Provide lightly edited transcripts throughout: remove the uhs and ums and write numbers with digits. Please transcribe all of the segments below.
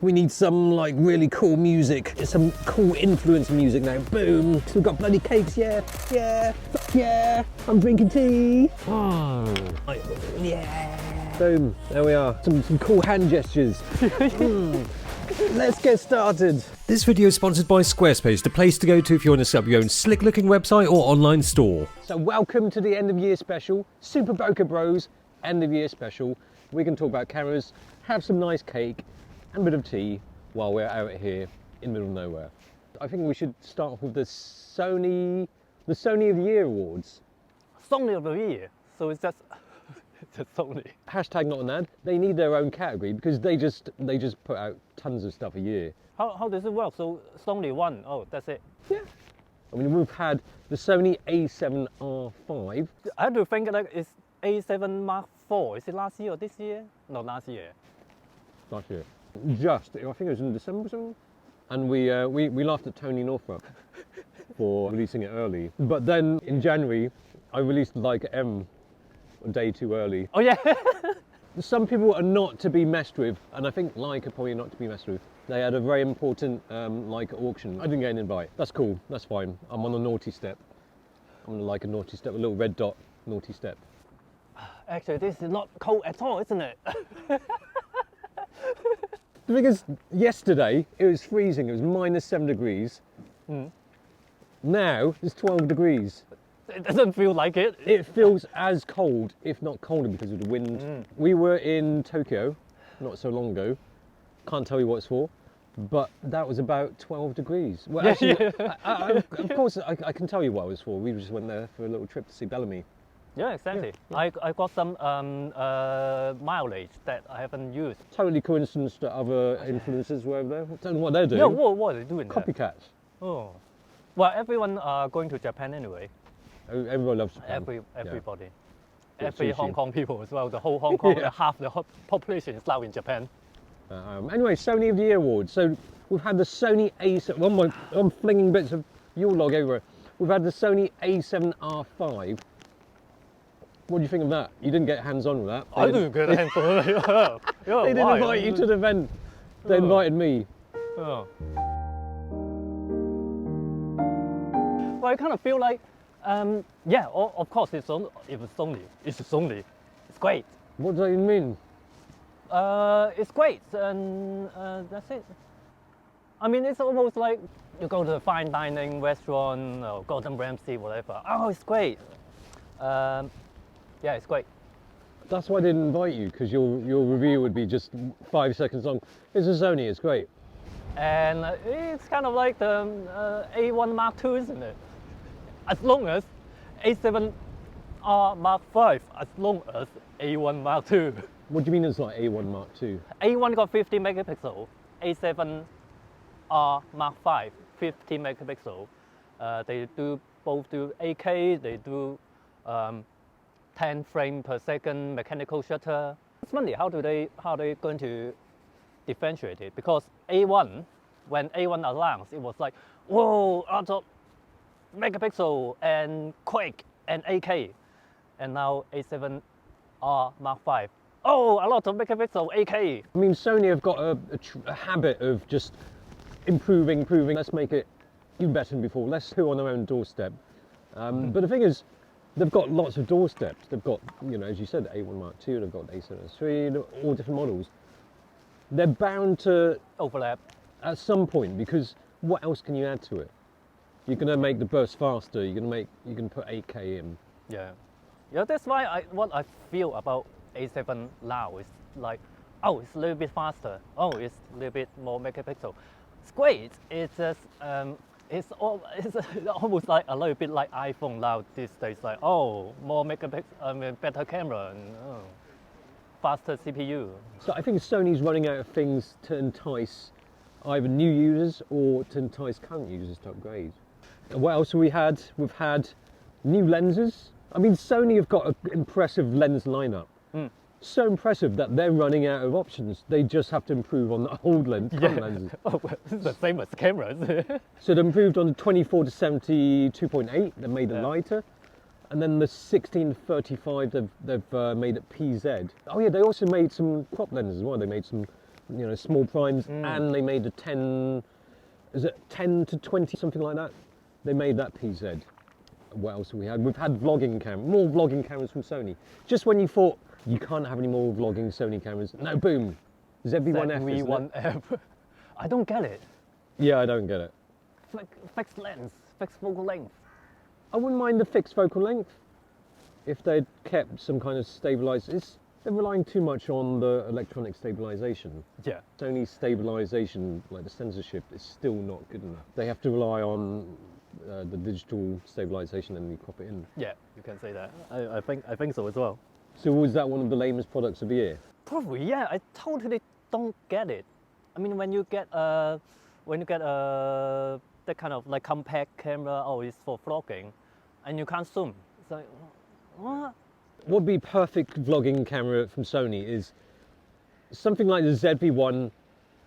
We need some like really cool music, some cool influencer music now. Boom! So we've got bloody cakes, yeah, fuck yeah! I'm drinking tea. Oh, yeah! Boom! There we are. Some cool hand gestures. Let's get started. This video is sponsored by Squarespace, the place to go to if you want to set up your own slick-looking website or online store. So welcome to the end of year special, Super Bokeh Bros end of year special. We can talk about cameras, have some nice cake, and a bit of tea while we're out here in the middle of nowhere. I think we should start off with the Sony of the Year awards. Sony of the Year, so it's just Sony. Hashtag not an ad. They need their own category because they just put out tons of stuff a year. How does it work? So Sony won. Oh, that's it. Yeah. I mean, we've had the Sony A7R5. I have to think like it's A7 Mark IV. Is it last year or this year? No, last year. Last year. I think it was in December or something. And we laughed at Tony Northrup for releasing it early. But then in January, I released Leica M a day too early. Oh yeah. Some people are not to be messed with, and I think Leica probably not to be messed with. They had a very important Leica auction. I didn't get an invite. That's cool. That's fine. I'm on a naughty step. I'm on a Leica naughty step, a little red dot naughty step. Actually, this is not cold at all, isn't it? The thing is, yesterday it was freezing. It was -7 degrees. Now it's 12 degrees. It doesn't feel like it. It feels as cold, if not colder, because of the wind. We were in Tokyo not so long ago. Can't tell you what it's for, but that was about 12 degrees. Well, actually, of course, I can tell you what it was for. We just went there for a little trip to see Bellamy. Yeah, exactly. Yeah. I got some mileage that I haven't used. Totally coincidence that other influencers were over there. I don't know what they're doing. Yeah, what are they doing? Copycats. There? Oh, well, everyone are going to Japan anyway. Everyone loves Japan. Everybody. Yeah. Every Hong Kong people as well. The whole Hong Kong, half the population is now in Japan. Anyway, Sony of the Year Awards. So we've had the Sony A7. I'm flinging bits of your log over it. We've had the Sony A7R5. What do you think of that? You didn't get hands-on with that. I didn't get hands-on. They didn't invite you to the event. They invited me. Oh. Well, I kind of feel like, yeah, of course, it was Sony. It's Sony. It's great. What does that even mean? It's great, and that's it. I mean, it's almost like you go to a fine dining restaurant or Gordon Ramsay, whatever. Oh, it's great. Yeah, it's great. That's why I didn't invite you, because your review would be just 5 seconds long. It's a Sony, it's great. And it's kind of like the A1 Mark II, isn't it? As long as A7R Mark V, as long as A1 Mark II. What do you mean it's like A1 Mark II? A1 got 50 megapixel, A7R Mark V, 50 megapixel. They both do 8K, they do 10 frames per second mechanical shutter. It's funny, how are they going to differentiate it? Because A1, when A1 announced, it was like, whoa, lots of megapixel and quick and 8K. And now A7R Mark V, oh, a lot of megapixel, 8K. I mean, Sony have got a habit of just improving. Let's make it even better than before. Let's put on their own doorstep. But the thing is, they've got lots of doorsteps. They've got, you know, as you said, the A1 Mark II, they've got the A7III, all different models. They're bound to overlap at some point, because what else can you add to it? You're going to make the burst faster. You can put 8K in. Yeah, that's why what I feel about A7 now is like, oh, it's a little bit faster. Oh, it's a little bit more megapixel. It's great. It's just it's almost like a little bit like iPhone now these days. Like, oh, more megapixel, I mean, better camera and faster CPU. So I think Sony's running out of things to entice either new users or to entice current users to upgrade. What else have we had? We've had new lenses. I mean, Sony have got an impressive lens lineup. So impressive that they're running out of options. They just have to improve on the old lenses. Oh, well, it's the same as cameras. So they improved on the 24 to 70 2.8. They made it lighter. And then the 16 to 35, they've made it PZ. Oh yeah, they also made some crop lenses as well. They made some you know, small primes, and they made a 10, is it 10 to 20, something like that? They made that PZ. What else have we had? We've had vlogging more vlogging cameras from Sony. Just when you thought you can't have any more vlogging Sony cameras, no, boom, ZV-1F. ZV-1F. I don't get it. Yeah, I don't get it. Fixed lens, fixed focal length. I wouldn't mind the fixed focal length if they'd kept some kind of stabilizer. They're relying too much on the electronic stabilization. Yeah. Sony's stabilization, like the censorship, is still not good enough. They have to rely on the digital stabilization and you crop it in. Yeah, you can say that. I think so as well. So was that one of the lamest products of the year? Probably, yeah. I totally don't get it. I mean, when you get that kind of like compact camera, oh, it's for vlogging, and you can't zoom. It's like, what? What would be perfect vlogging camera from Sony is something like the ZV-1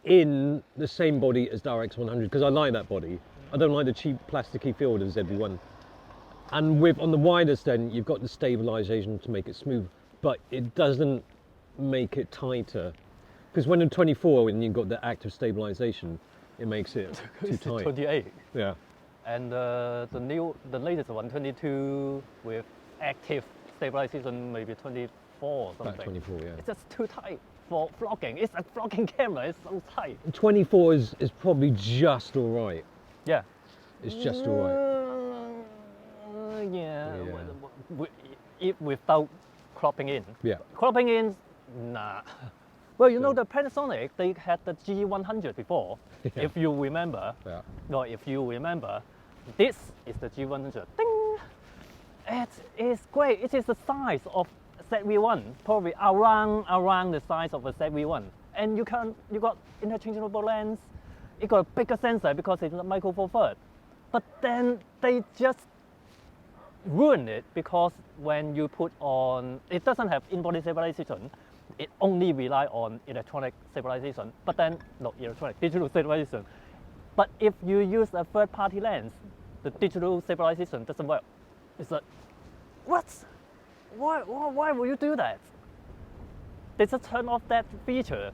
in the same body as the RX100, because I like that body. I don't like the cheap plasticky feel of the ZV-1. And on the widest end, you've got the stabilization to make it smooth, but it doesn't make it tighter. Because when in 24, when you've got the active stabilization, it makes it too tight. 28. Yeah. And the latest 122 with active stabilization, maybe 24 or something. About 24, yeah. It's just too tight for vlogging. It's a vlogging camera. It's so tight. 24 is probably just all right. Yeah. It's just all right. Yeah. Without cropping in. Yeah. Cropping in, nah. Well, you know the Panasonic, they had the G100 before, Yeah. if you remember. Yeah. Or if you remember, this is the G100. Ding! It is great. It is the size of ZV-1, probably around the size of a ZV-1. And you got interchangeable lens. It got a bigger sensor because it's a micro four third. But then they just ruined it because when you put on, it doesn't have in-body stabilization. It only rely on electronic stabilization. But then, not electronic, digital stabilization. But if you use a third-party lens, the digital stabilization doesn't work. It's like, what? Why would you do that? They just turn off that feature.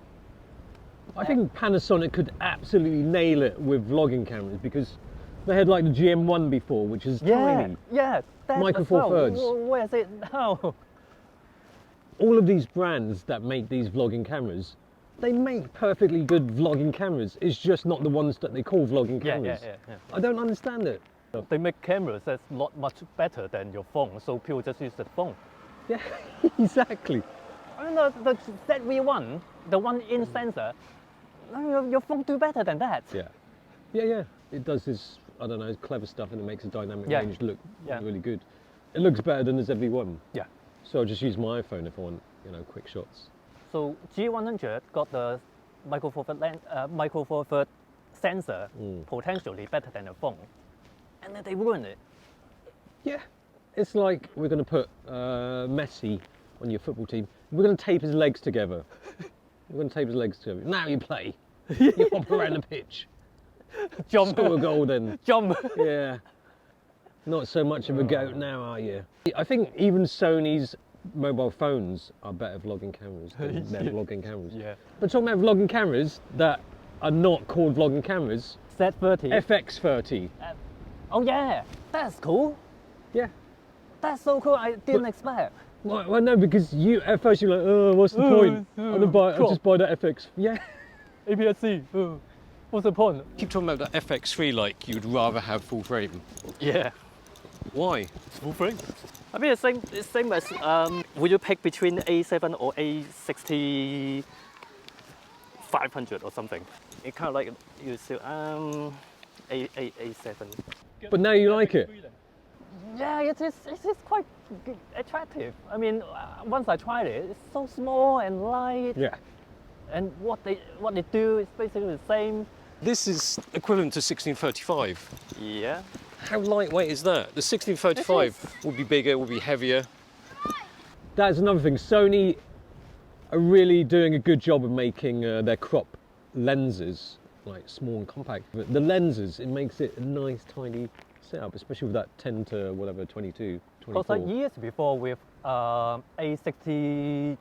I think Panasonic could absolutely nail it with vlogging cameras because they had like the GM1 before, which is tiny. Yeah, that Micro as Four well. Thirds. Where is it now? All of these brands that make these vlogging cameras, they make perfectly good vlogging cameras. It's just not the ones that they call vlogging cameras. Yeah. I don't understand it. They make cameras that's not much better than your phone, so people just use the phone. Yeah, exactly. I mean, the ZV-1, the one-inch sensor, your phone do better than that. Yeah. It does this, I don't know, clever stuff and it makes a dynamic range look really good. It looks better than the ZV-1. Yeah. So I'll just use my iPhone if I want, quick shots. So G100 got the micro four third sensor potentially better than a phone, and then they ruined it. Yeah, it's like we're going to put Messi on your football team. We're going to tape his legs together. Now you play. You hop around the pitch. Jump. Score a goal then. Jump. Yeah. Not so much of a goat now, are you? I think even Sony's mobile phones are better vlogging cameras than their vlogging cameras. Yeah. But talking about vlogging cameras that are not called vlogging cameras, Z30. FX30. Oh yeah, that's cool. Yeah. That's so cool. I didn't expect. Well, no, because at first you're like, oh, what's the point? I'll just buy that FX. Yeah. APS-C. What's the point? Keep talking about that FX3 like you'd rather have full frame. Yeah. Why? Full frame. I mean, it's same as would you pick between A7 or A60 500 or something? It kind of like you say A7. But now you like it. Yeah, it is quite attractive. I mean, once I tried it, it's so small and light. Yeah. And what they do is basically the same. This is equivalent to 1635. Yeah. How lightweight is that? The 1635 will be bigger, will be heavier. That's another thing. Sony are really doing a good job of making their crop lenses like small and compact. But the lenses, it makes it a nice tiny setup, especially with that 10 to whatever 22, 24. Because like years before with A60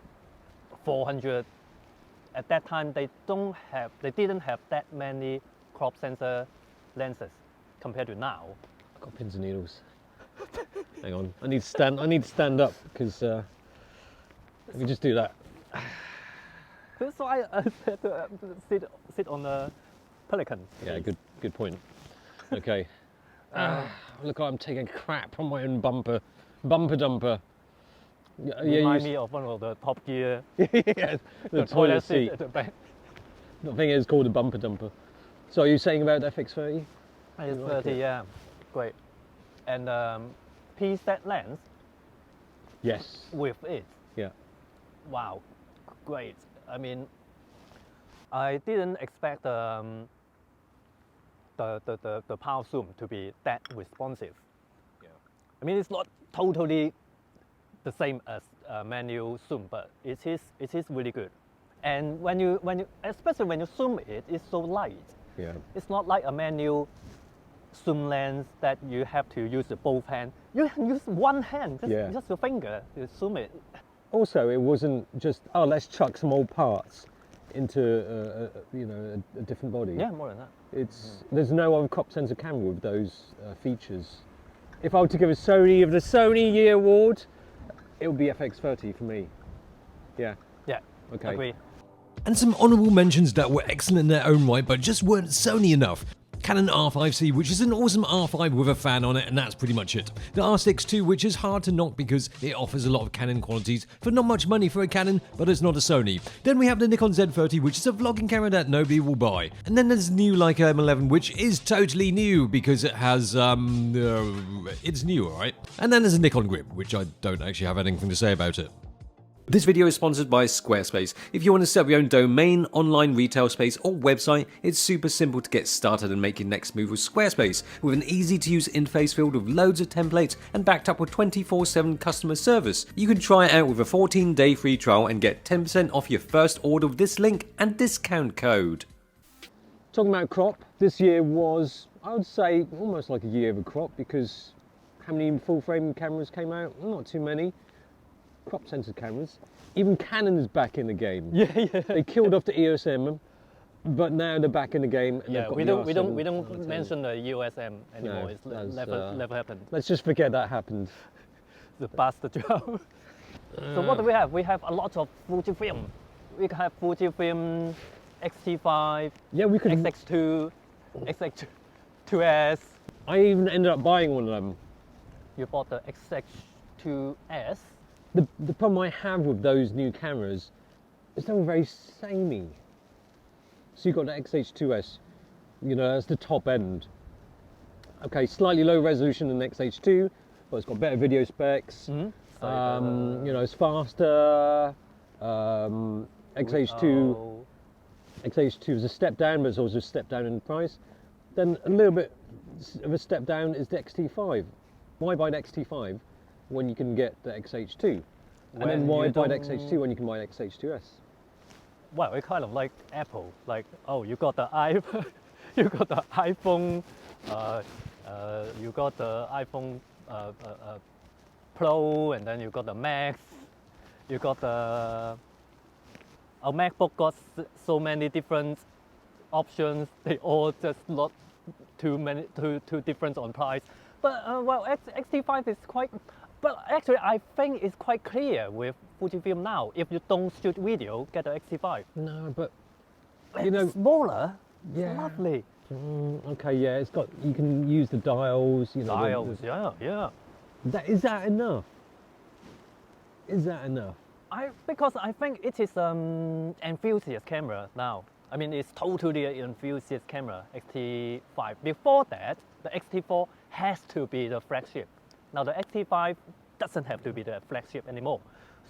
400 at that time they didn't have that many crop sensor lenses compared to now. I've got pins and needles. Hang on, I need to stand up because let me just do that. That's why I had to sit on a Pelican. Yeah, good point. Okay. Look, I'm taking crap on my own bumper dumper. Remind me of one of the Top Gear. Yeah, the toilet seat. At the back. I think it's called a bumper dumper. So are you saying about FX30? It's like 30, it? yeah, great. And P-set lens Yes. with it. Yeah. Wow, great. I mean, I didn't expect the power zoom to be that responsive. Yeah. I mean, it's not totally the same as manual zoom, but it is really good. And when you especially when you zoom it, it's so light. Yeah. It's not like a manual zoom lens that you have to use both hands. You can use one hand, just your finger to zoom it. Also, it wasn't just, oh, let's chuck some old parts into a different body. Yeah, more than that. There's no other crop sensor camera with those features. If I were to give the Sony Year Award, it would be FX30 for me. Yeah. Yeah. Okay. Agree. And some honourable mentions that were excellent in their own right, but just weren't Sony enough. Canon R5C, which is an awesome R5 with a fan on it, and that's pretty much it. The R6 II, which is hard to knock because it offers a lot of Canon qualities for not much money for a Canon, but it's not a Sony. Then we have the Nikon Z30, which is a vlogging camera that nobody will buy. And then there's the new Leica M11, which is totally new because it has, it's new, alright? And then there's a Nikon Grip, which I don't actually have anything to say about it. This video is sponsored by Squarespace. If you want to set up your own domain, online retail space or website, it's super simple to get started and make your next move with Squarespace. With an easy to use interface filled with loads of templates and backed up with 24/7 customer service. You can try it out with a 14-day free trial and get 10% off your first order with this link and discount code. Talking about crop, this year was, I would say, almost like a year of a crop because how many full frame cameras came out? Not too many. Crop sensor cameras. Even Canon is back in the game. Yeah. They killed off the EOS M, but now they're back in the game. And Yeah, they've we got the don't R7. mention the USM anymore. No, It's that's, never happened. Let's just forget that happened. The bastard job. So what do we have? We have a lot of Fujifilm. We have Fujifilm X-T5, Yeah, we could. XX2, XX2S. I even ended up buying one of them. You bought the XX2S. The problem I have with those new cameras is they're all very samey. So you've got the XH2S, that's the top end. Okay, slightly low resolution than XH2, but it's got better video specs. Mm-hmm. It's faster. XH2 is a step down, but it's also a step down in price. Then a little bit of a step down is the XT5. Why buy the XT5 when you can get the XH2? And then why buy the XH2 when you can buy the XH2S? Well, it's kind of like Apple. Like, oh, you got the iPhone, you got the iPhone, you got the iPhone Pro, and then you got the Max, you got the a MacBook got so many different options. They all just not too different on price. But well, XT5 is quite. But actually, I think it's quite clear with Fujifilm now. If you don't shoot video, get the XT5. No, but It's smaller. Yeah. It's lovely. Okay, yeah, it's got. You can use the dials. Dials, yeah. Is that enough? Is that enough? Because I think it is enthusiast camera now. I mean, it's totally an enthusiast camera, XT5. Before that, the XT4 has to be the flagship. Now the XT5 doesn't have to be the flagship anymore.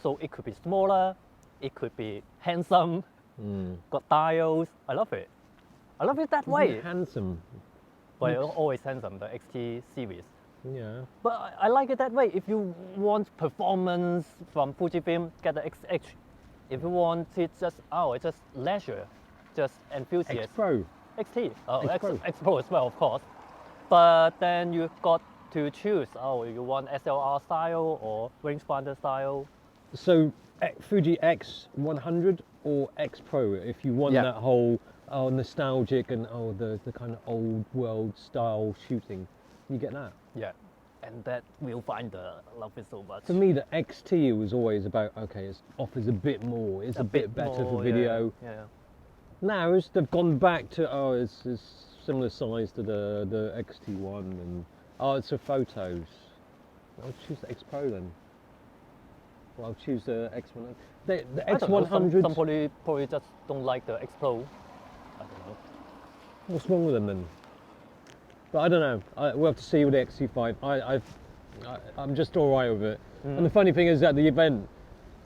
So it could be smaller, it could be handsome, got dials. I love it. I love it that way. Handsome. But it's always handsome, the XT series. Yeah. But I like it that way. If you want performance from Fujifilm, get the XH. If you want it it's just leisure, just enthusiast. X Pro. XT. Oh, X Pro. X Pro as well, of course. But then you've got to choose. Oh, you want SLR style or rangefinder style? So Fuji X100 or X Pro if you want Yeah. that whole nostalgic and the kind of old world style shooting. You get that. Yeah, and that viewfinder, love it so much. For me, the XT was always about okay, it offers a bit more. It's a bit better for more, video. Yeah. Now they've gone back to it's similar size to the XT1 and it's for photos. I'll choose the X Pro then. Well, I'll choose the X100. The I don't know, X100. some probably just don't like the X Pro. I don't know. What's wrong with them then? But I don't know. We'll have to see with the XT5. I'm just all right with it. And the funny thing is at the event,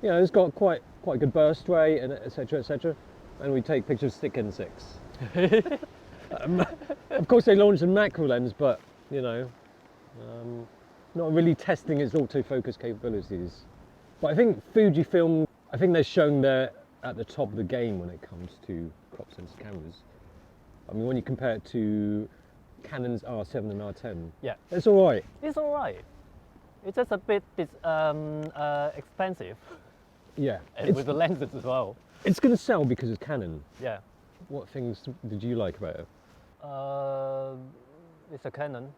you know, it's got quite a good burst rate and etc. etc. And we take pictures stick and 6. Of course, they launched a macro lens, but you know, not really testing its autofocus capabilities. But I think Fujifilm, I think they're showing they're at the top of the game when it comes to crop sensor cameras. I mean, when you compare it to Canon's R7 and R10, Yeah, it's all right. it's all right. It's just a bit expensive, Yeah, and with the lenses as well. it's going to sell because it's Canon. Yeah. What things did you like about it? It's a Canon.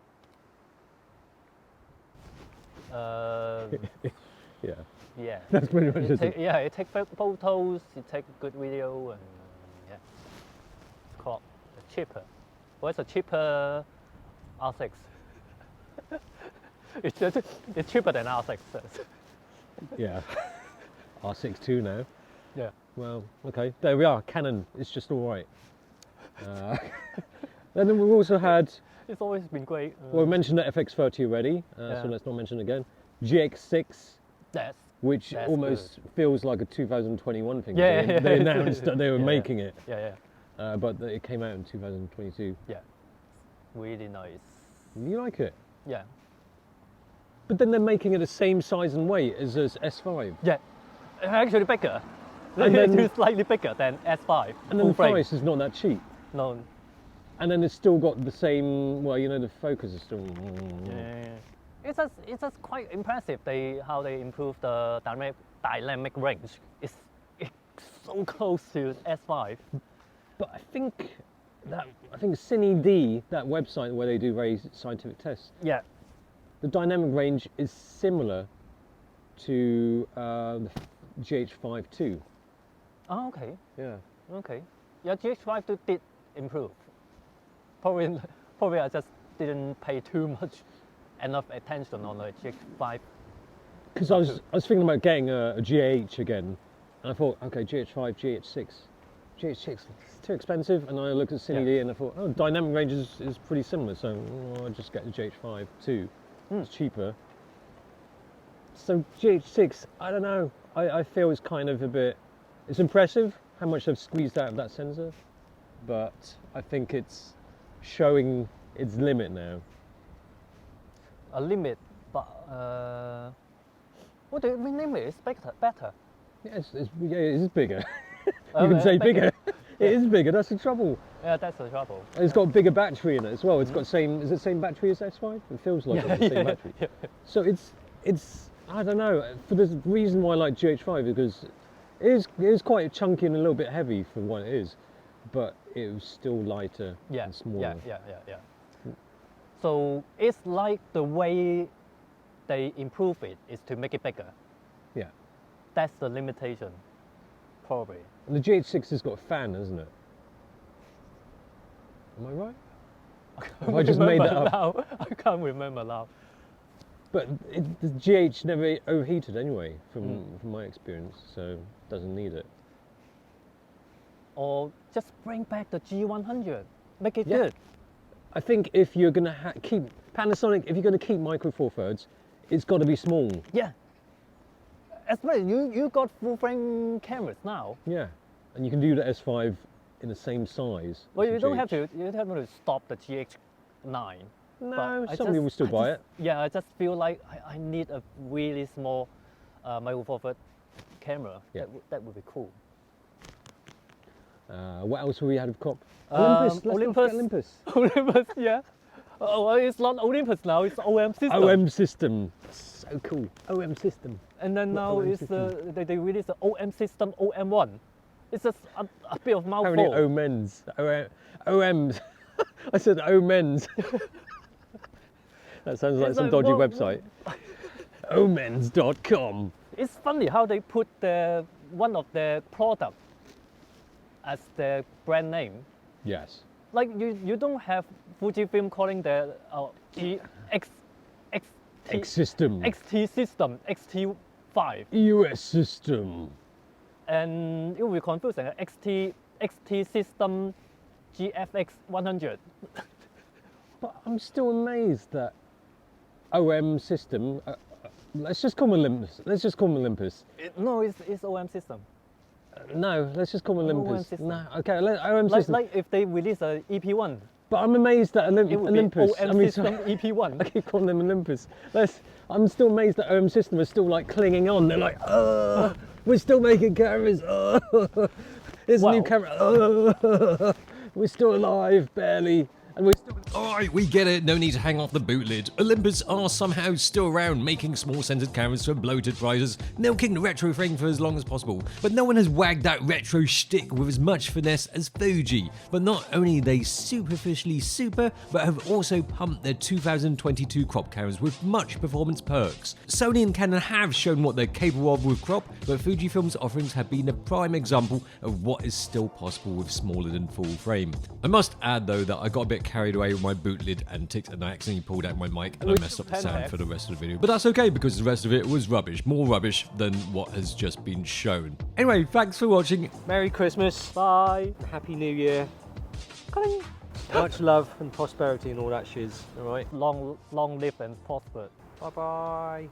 Yeah, Yeah. that's pretty much it. It takes photos, it takes good video, and yeah, crop cheaper. Well, it's a cheaper R6. It's cheaper than R6. Yeah, R6 II now. Yeah. Well, okay, there we are. Canon, it's just all right. And then we've also had, It's always been great. well, we mentioned the FX30 already, so Yeah. let's not mention it again. GX6, That's which almost feels like a 2021 thing. They announced that they were making it, yeah. but it came out in 2022. Yeah. Really nice. You like it? Yeah. But then they're making it the same size and weight as this S5. Yeah. Actually bigger. And then- It's slightly bigger than S5. And then full the frame. price is not that cheap. No. And then it's still got the same, well, you know, the focus is still... Yeah. It's just quite impressive how they improve the dynamic range. It's so close to S5. But I think Cine D, that website where they do very scientific tests, Yeah. the dynamic range is similar to the GH5 too. Oh, okay. Yeah. Okay. Yeah, GH5 did improve. Probably I just didn't pay enough attention on the GH5. Because I was thinking about getting a GH again, and I thought, okay, GH5, GH6. GH6 is too expensive, and I looked at Cine D and I thought, oh, dynamic range is pretty similar, so I'll just get the GH5 too. It's cheaper. So GH6, I don't know. I feel it's kind of a bit. It's impressive how much they've squeezed out of that sensor, but I think it's showing its limit now. A limit, but what do you mean limit? It's better. Yeah, it is bigger. You can say bigger. It is bigger. That's the trouble. Yeah, that's the trouble. And it's got a bigger battery in it as well. It's got Is it the same battery as S5? It feels like it's the same battery. Yeah. So it's I don't know. For the reason why I like GH5 because it is quite chunky and a little bit heavy for what it is, but it was still lighter and smaller. Yeah. So it's like the way they improve it is to make it bigger. Yeah. That's the limitation, probably. And the GH6 has got a fan, hasn't it? Am I right? Have I just made that up? Now. I can't remember now. But the GH never overheated anyway, from my experience, so doesn't need it. Or just bring back the G100, make it good. I think if you're going to keep Panasonic, if you're going to keep Micro Four Thirds, it's got to be small. Yeah. Especially you got full frame cameras now. Yeah, and you can do the S5 in the same size. Well, as you the don't have GH. to. You don't have to stop the GH9. No, But some people still buy it. Yeah, I just feel like I need a really small Micro Four Thirds camera. Yeah. That would be cool. What else have we had of crop? Olympus. Let's not forget Olympus. Olympus, yeah. Oh, well, it's not Olympus now. It's OM system. OM system. So cool. OM system. And then now OM it's system? they released the OM system OM1. It's just a bit of How many mouthful. omens? OMs. I said omens. That sounds like It's some like, dodgy what- website. Omens.com. It's funny how they put one of their product as their brand name. Yes. Like you don't have Fujifilm calling their X system. XT system XT5, US system. and it will be confusing. XT system GFX 100. But I'm still amazed that OM system. Let's just call them Olympus. Let's just call them Olympus. No, it's OM system. No, let's just call them OM Olympus. system. No, okay, OM Like, system. like if they release a EP1, But I'm amazed that it would Olympus. be OM system sorry, I EP1. keep calling them Olympus. I'm still amazed that OM system is still like clinging on. They're like, we're still making cameras. Here's a new Wow. camera. We're still alive, barely. And we're still. Alright, we get it, no need to hang off the boot lid. Olympus are somehow still around, making small centered cameras for bloated prices, milking the retro frame for as long as possible. But no one has wagged that retro shtick with as much finesse as Fuji. But not only are they superficially super, but have also pumped their 2022 crop cameras with much performance perks. Sony and Canon have shown what they're capable of with crop, but Fujifilm's offerings have been a prime example of what is still possible with smaller than full frame. I must add though that I got a bit carried away with my boot lid antics and I accidentally pulled out my mic and I messed up the sound for the rest of the video. But that's okay because the rest of it was rubbish, more rubbish than what has just been shown. Anyway, thanks for watching. Merry Christmas, Bye. Happy New Year, much love and prosperity and all that shiz, alright? Long live and prosper. Bye bye.